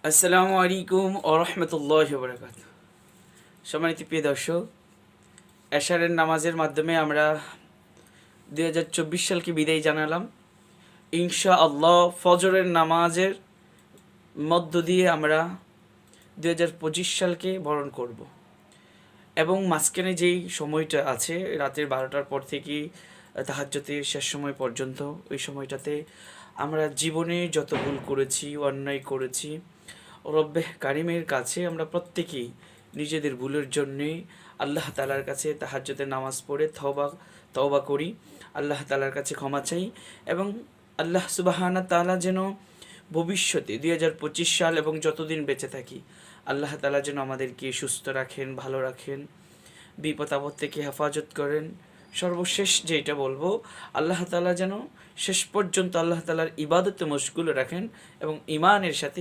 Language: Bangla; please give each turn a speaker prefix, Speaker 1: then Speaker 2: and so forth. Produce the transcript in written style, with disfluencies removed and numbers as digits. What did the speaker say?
Speaker 1: আসসালামু আলাইকুম ও রহমতুল্লাহি ওয়া বারাকাতুহু। সম্মানিত প্রিয় দর্শক, এশারের নামাজের মাধ্যমে আমরা 2024 সালকে বিদায় জানালাম। ইনশাআল্লাহ ফজরের নামাজের মধ্য দিয়ে আমরা 2025 সালকে বরণ করব এবং মাঝখানে যেই সময়টা আছে রাতের 12টার পর থেকে তাহাজ্জুদের শেষ সময় পর্যন্ত, ওই সময়টাতে আমরা জীবনে যত ভুল করেছি, অন্যায় করেছি, রব্বে কারিমের কাছে আমরা প্রত্যেকেই নিজেদের ভুলের জন্যে আল্লাহ তালার কাছে তাহাজ্জুদের নামাজ পড়ে তওবা করি, আল্লাহ তালার কাছে ক্ষমা চাই এবং আল্লাহ সুবহানা তাআলা যেন ভবিষ্যতে 2025 সাল এবং যতদিন বেঁচে থাকি আল্লাহ তাআলা যেন আমাদেরকে সুস্থ রাখেন, ভালো রাখেন, বিপদ আপদ থেকে হেফাজত করেন। সর্বশেষ যেটা বলবো, আল্লাহ তাআলা যেন শেষ পর্যন্ত আল্লাহ তাআলার ইবাদতে মশগুল রাখেন এবং ইমানের সাথে